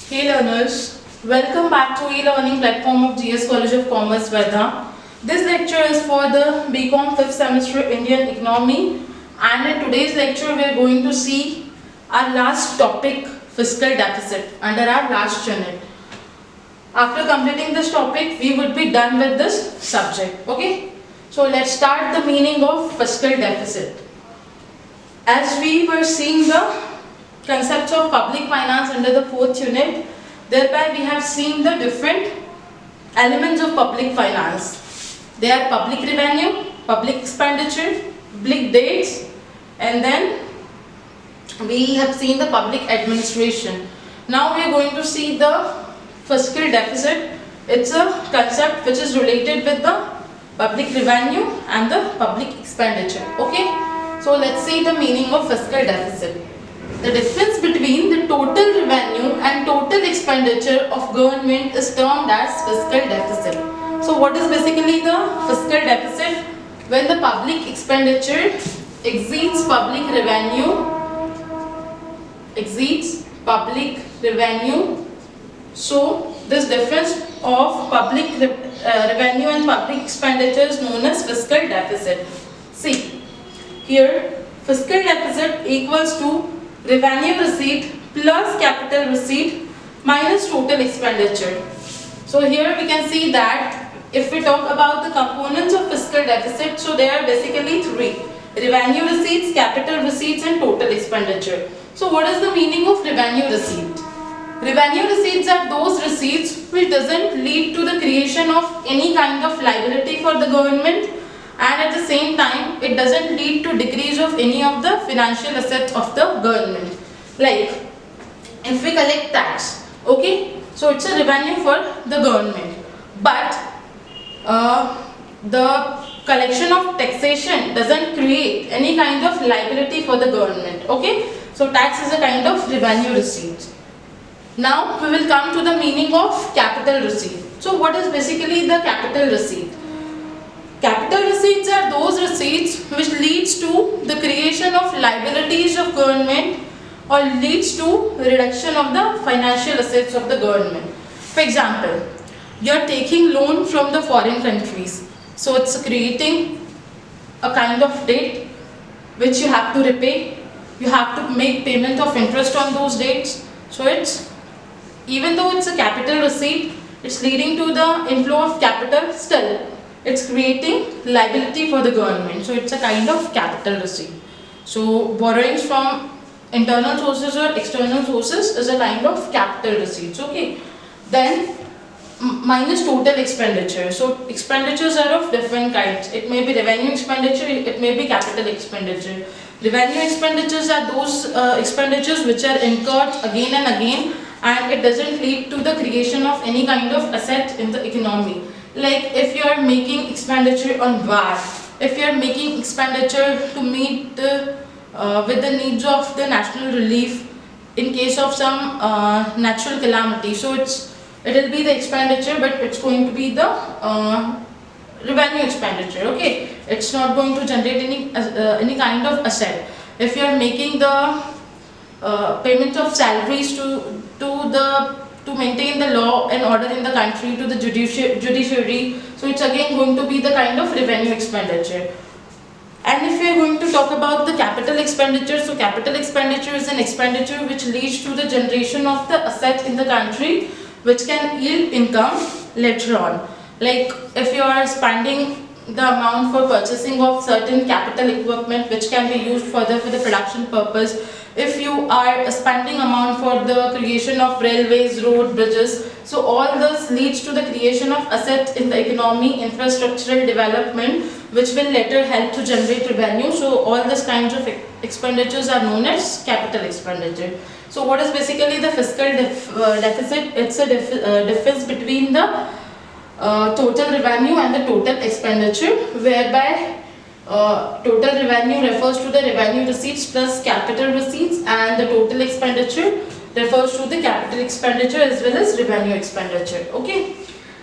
Hey learners, welcome back to e-learning platform of GS College of Commerce, Verda. This lecture is for the BCom 5th semester Indian Economy, and in today's lecture we are going to see our last topic, fiscal deficit, under our last unit. After completing this topic, we would be done with this subject. Okay, so let's start the meaning of fiscal deficit. As we were seeing the concepts of public finance under the 4th unit, thereby we have seen the different elements of public finance. They are public revenue, public expenditure, public debts, and then we have seen the public administration. Now we are going to see the fiscal deficit. It's a concept which is related with the public revenue and the public expenditure. Okay, so let's see the meaning of fiscal deficit. The difference between the total revenue and total expenditure of government is termed as fiscal deficit. So what is basically the fiscal deficit? When the public expenditure exceeds public revenue, so this difference of public revenue and public expenditure is known as fiscal deficit. See, here fiscal deficit equals to revenue receipt plus capital receipt minus total expenditure. So here we can see that if we talk about the components of fiscal deficit, so there are basically three: revenue receipts, capital receipts and total expenditure. So what is the meaning of revenue receipt? Revenue receipts are those receipts which doesn't lead to the creation of any kind of liability for the government, and at the same time it doesn't lead to decrease of any of the financial assets of the government. Like if we collect tax, okay, so it's a revenue for the government, but the collection of taxation doesn't create any kind of liability for the government. Okay, so tax is a kind of revenue receipt. Now we will come to the meaning of capital receipt. So what is basically the capital receipt? Capital receipts are those receipts which leads to the creation of liabilities of government or leads to reduction of the financial assets of the government. For example, you are taking loan from the foreign countries, so it's creating a kind of debt which you have to repay. You have to make payment of interest on those debts. So it's, even though it's a capital receipt, it's leading to the inflow of capital, still it's creating liability for the government. So it's a kind of capital receipt. So borrowings from internal sources or external sources is a kind of capital receipts. Okay. Then minus total expenditure. So expenditures are of different kinds. It may be revenue expenditure, it may be capital expenditure. Revenue expenditures are those expenditures which are incurred again and again, and it doesn't lead to the creation of any kind of asset in the economy. Like if you are making expenditure on war, if you are making expenditure to meet with the needs of the national relief in case of some natural calamity, so it will be the expenditure, but it's going to be the revenue expenditure. Okay, it's not going to generate any kind of asset. If you are making the payment of salaries to maintain the law and order in the country, to the judiciary, so it's again going to be the kind of revenue expenditure. And if we are going to talk about the capital expenditure, so capital expenditure is an expenditure which leads to the generation of the asset in the country which can yield income later on. Like if you are spending the amount for purchasing of certain capital equipment which can be used further for the production purpose, if you are spending amount for the creation of railways, road, bridges, so all this leads to the creation of assets in the economy, infrastructural development, which will later help to generate revenue. So all these kinds of expenditures are known as capital expenditure. So what is basically the fiscal deficit? It's a difference between the total revenue and the total expenditure, whereby total revenue refers to the revenue receipts plus capital receipts, and the total expenditure refers to the capital expenditure as well as revenue expenditure. Okay,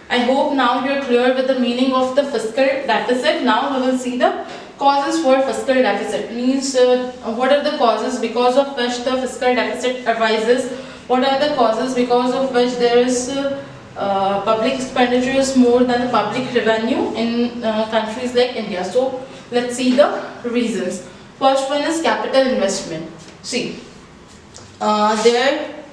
I hope now you are clear with the meaning of the fiscal deficit. Now we will see the causes for fiscal deficit. Means what are the causes because of which the fiscal deficit arises, What are the causes because of which there is public expenditure is more than the public revenue in countries like India? So let's see the reasons. First one is capital investment. See, there are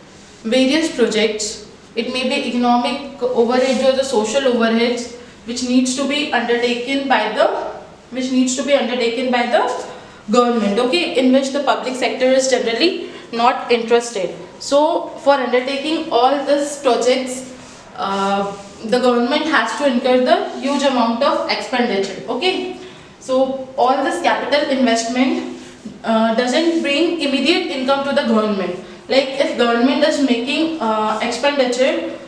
various projects. It may be economic overheads or the social overheads which needs to be undertaken by the government, okay, in which the public sector is generally not interested. So for undertaking all these projects, the government has to incur the huge amount of expenditure, okay. So all this capital investment doesn't bring immediate income to the government. Like if government is making expenditure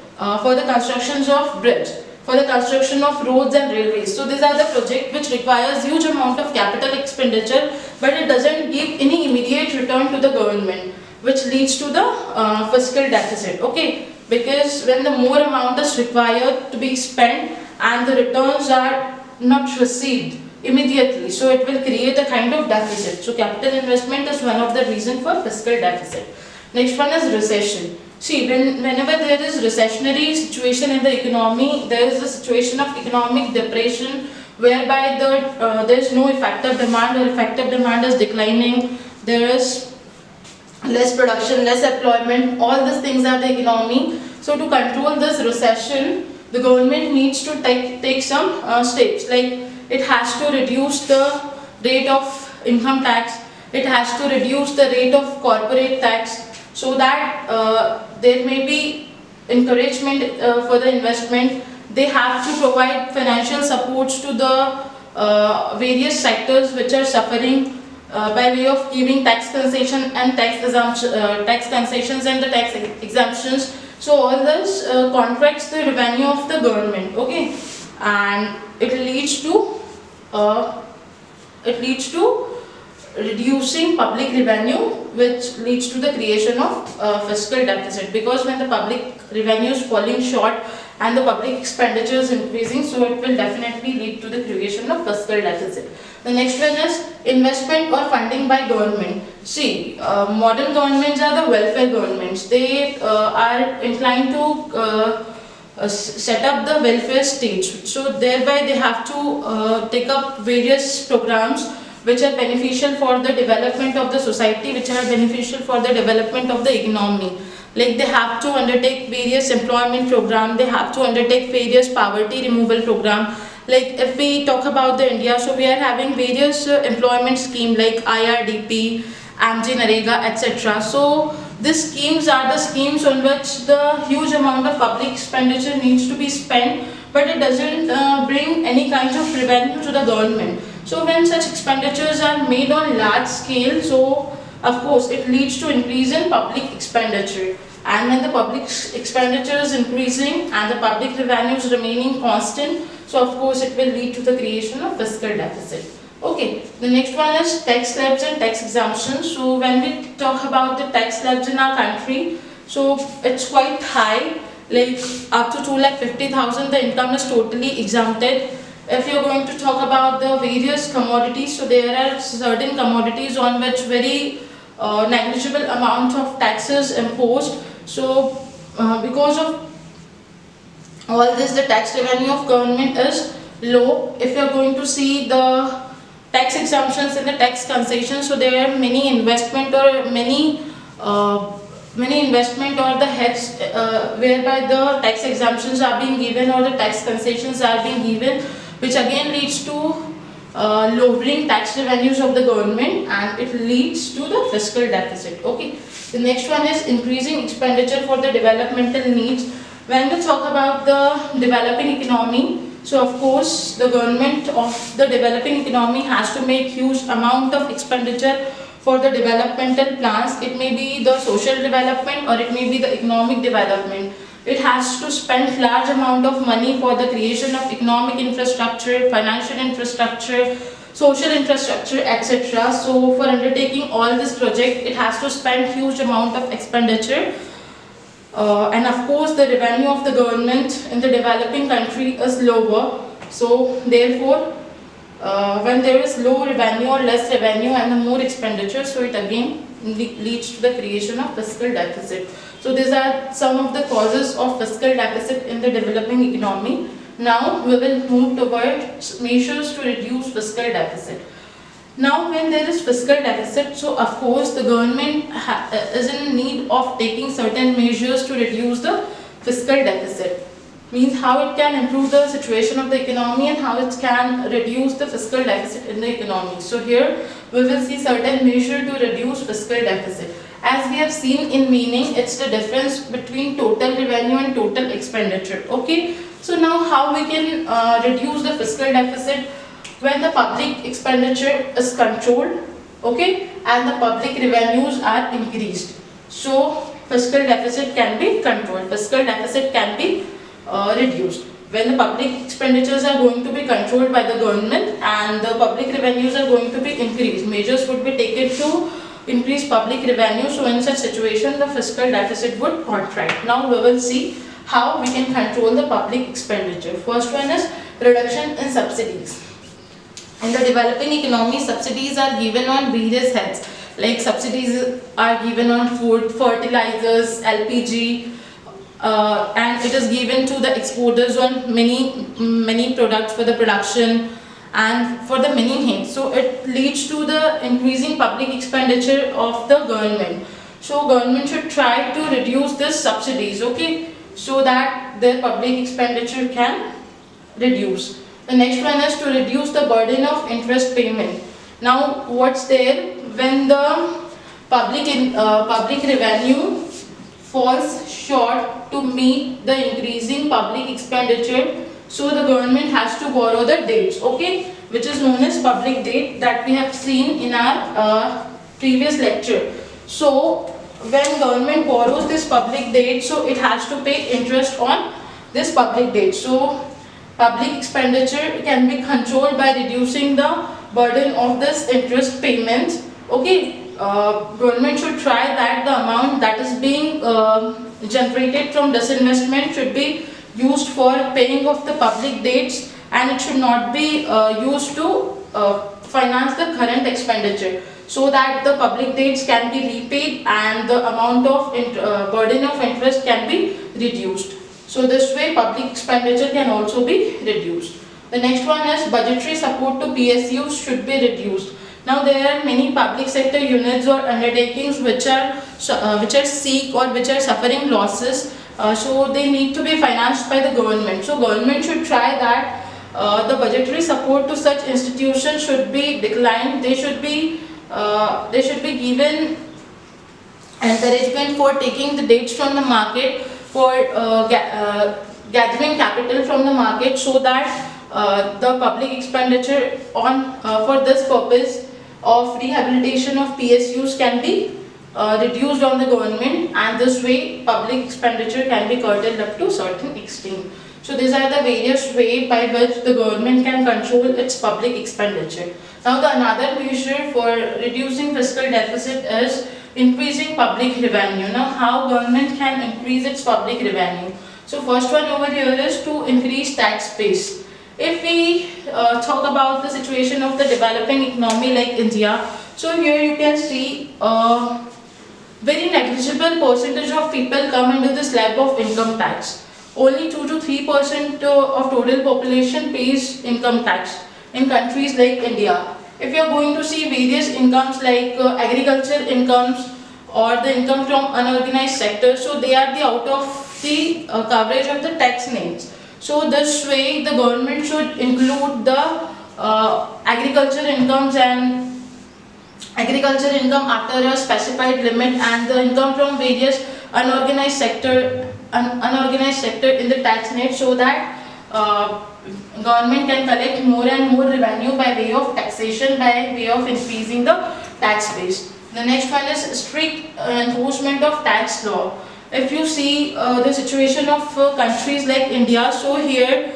for the constructions of bridge, for the construction of roads and railways. So these are the projects which requires huge amount of capital expenditure, but it doesn't give any immediate return to the government, which leads to the fiscal deficit, okay. Because when the more amount is required to be spent and the returns are not received immediately, so it will create a kind of deficit. So capital investment is one of the reasons for fiscal deficit. Next one is recession. See, whenever there is recessionary situation in the economy, there is a situation of economic depression whereby there is no effective demand, or effective demand is declining. There is less production, less employment. All these things are the economy. So to control this recession, the government needs to take some steps. Like it has to reduce the rate of income tax. It has to reduce the rate of corporate tax, so that there may be encouragement for the investment. They have to provide financial supports to the various sectors which are suffering by way of giving tax concession and tax concessions and the tax exemptions. So all this contracts the revenue of the government, okay, and it leads to reducing public revenue, which leads to the creation of fiscal deficit, because when the public revenue is falling short and the public expenditure is increasing, so it will definitely lead to the creation of fiscal deficit. The next one is investment or funding by government. See, modern governments are the welfare governments. They are inclined to set up the welfare stage, so thereby they have to take up various programs which are beneficial for the development of the society, which are beneficial for the development of the economy. Like they have to undertake various employment program, they have to undertake various poverty removal program. Like if we talk about the India, so we are having various employment scheme like IRDP, AMJ, NREGA, etc. So these schemes are the schemes on which the huge amount of public expenditure needs to be spent, but it doesn't bring any kind of revenue to the government. So when such expenditures are made on large scale, so of course it leads to increase in public expenditure. And when the public expenditure is increasing and the public revenue is remaining constant, so of course it will lead to the creation of fiscal deficit. Okay, the next one is tax slabs and tax exemptions. So when we talk about the tax slabs in our country, so it's quite high, like up to 2,50,000 the income is totally exempted. If you're going to talk about the various commodities, so there are certain commodities on which very negligible amount of taxes imposed. So because of all this, the tax revenue of government is low. If you're going to see the tax exemptions and the tax concessions, so there are many investment or many investment or the heads whereby the tax exemptions are being given or the tax concessions are being given, which again leads to lowering tax revenues of the government, and it leads to the fiscal deficit. Okay, the next one is increasing expenditure for the developmental needs. When we talk about the developing economy, so of course the government of the developing economy has to make huge amount of expenditure for the developmental plans. It may be the social development or it may be the economic development. It has to spend large amount of money for the creation of economic infrastructure, financial infrastructure, social infrastructure, etc. So for undertaking all this project, it has to spend huge amount of expenditure. And of course the revenue of the government in the developing country is lower. So therefore, when there is low revenue or less revenue and the more expenditure, so it again leads to the creation of fiscal deficit. So these are some of the causes of fiscal deficit in the developing economy. Now we will move towards measures to reduce fiscal deficit. Now when there is fiscal deficit, so of course the government is in need of taking certain measures to reduce the fiscal deficit. Means how it can improve the situation of the economy and how it can reduce the fiscal deficit in the economy. So here we will see certain measure to reduce fiscal deficit. As we have seen in meaning, it's the difference between total revenue and total expenditure. Okay, so now how we can reduce the fiscal deficit? When the public expenditure is controlled, okay, and the public revenues are increased, so fiscal deficit can be controlled, fiscal deficit can be reduced. When the public expenditures are going to be controlled by the government and the public revenues are going to be increased, measures would be taken to increase public revenue. So in such situation, the fiscal deficit would contract. Now we will see how we can control the public expenditure. First one is reduction in subsidies. In the developing economy, subsidies are given on various heads. Like subsidies are given on food, fertilizers, LPG, and it is given to the exporters on many products for the production and for the many things. So it leads to the increasing public expenditure of the government. So government should try to reduce this subsidies, okay, so that their public expenditure can reduce. The next one is to reduce the burden of interest payment. Now what's there, when the public revenue falls short to meet the increasing public expenditure, so the government has to borrow the debts, okay, which is known as public debt, that we have seen in our previous lecture. So when government borrows this public debt, so it has to pay interest on this public debt. So public expenditure can be controlled by reducing the burden of this interest payment. Okay, government should try that the amount that is being generated from disinvestment should be used for paying off the public debts, and it should not be used to finance the current expenditure, so that the public debts can be repaid and the amount of burden of interest can be reduced. So this way public expenditure can also be reduced. The next one is budgetary support to PSUs should be reduced. Now there are many public sector units or undertakings which are sick or which are suffering losses, so they need to be financed by the government. So government should try that the budgetary support to such institutions should be declined. They should be given encouragement for taking the debts from the market, for gathering capital from the market, so that the public expenditure on for this purpose of rehabilitation of PSUs can be reduced on the government, and this way public expenditure can be curtailed up to a certain extent. So these are the various ways by which the government can control its public expenditure. Now the another measure for reducing fiscal deficit is increasing public revenue. Now how government can increase its public revenue? So first one over here is to increase tax base. If we talk about the situation of the developing economy like India, so here you can see very negligible percentage of people come into the slab of income tax. Only 2 to 3% of total population pays income tax in countries like India. If you are going to see various incomes like agricultural incomes or the income from unorganized sector, so they are the out of the coverage of the tax names. So this way the government should include the agricultural incomes and agriculture income after a specified limit, and the income from various unorganized sector in the tax net, so that government can collect more and more revenue by way of taxation, by way of increasing the tax base. The next one is strict enforcement of tax law. If you see the situation of countries like India, so here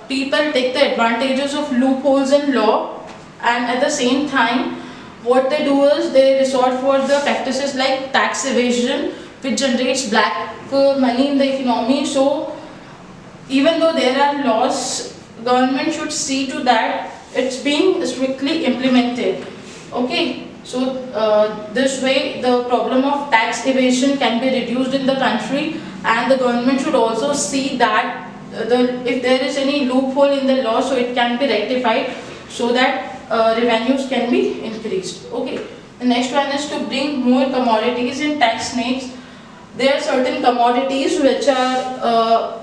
people take the advantages of loopholes in law, and at the same time what they do is they resort for the practices like tax evasion, which generates black money in the economy. So even though there are laws, government should see to that it's being strictly implemented. Okay, So this way the problem of tax evasion can be reduced in the country, and the government should also see that if there is any loophole in the law, so it can be rectified so that revenues can be increased. Okay. The next one is to bring more commodities in tax nets. There are certain commodities which are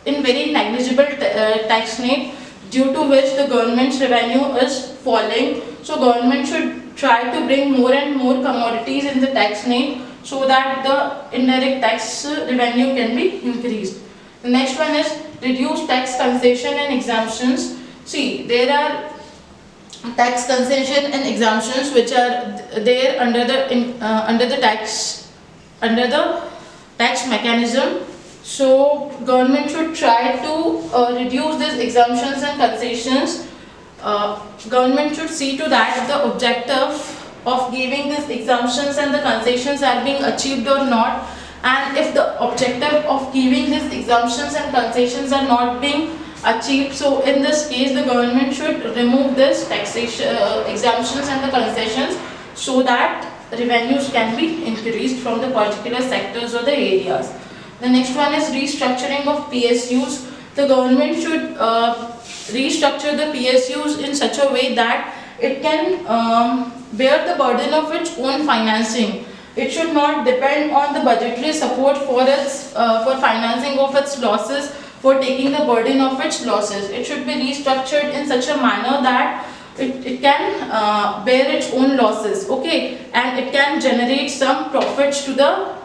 in very negligible tax net, due to which the government's revenue is falling. So government should try to bring more and more commodities in the tax net so that the indirect tax revenue can be increased. The next one is reduce tax concession and exemptions. See, there are tax concession and exemptions which are there under the tax mechanism. So government should try to reduce these exemptions and concessions. Government should see to that the objective of giving these exemptions and the concessions are being achieved or not, and if the objective of giving these exemptions and concessions are not being achieved, so in this case the government should remove this taxation exemptions and the concessions so that revenues can be increased from the particular sectors or the areas. The next one is restructuring of PSUs. The government should restructure the PSUs in such a way that it can bear the burden of its own financing. It should not depend on the budgetary support for financing of its losses, for taking the burden of its losses. It should be restructured in such a manner that it can bear its own losses, okay, and it can generate some profits to the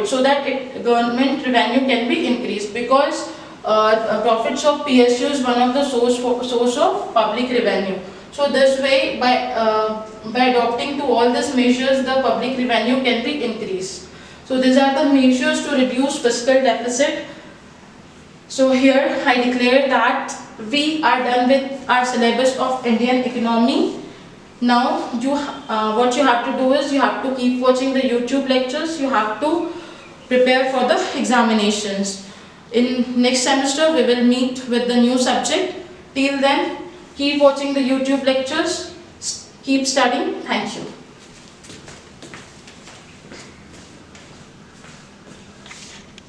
so that government revenue can be increased, because profits of PSU is one of the source of public revenue. So this way, by adopting to all these measures, the public revenue can be increased. So these are the measures to reduce fiscal deficit. So here I declare that we are done with our syllabus of Indian economy. Now what you have to do is you have to keep watching the YouTube lectures. You have to prepare for the examinations. In next semester we will meet with the new subject. Till then, keep watching the YouTube lectures, keep studying. Thank you.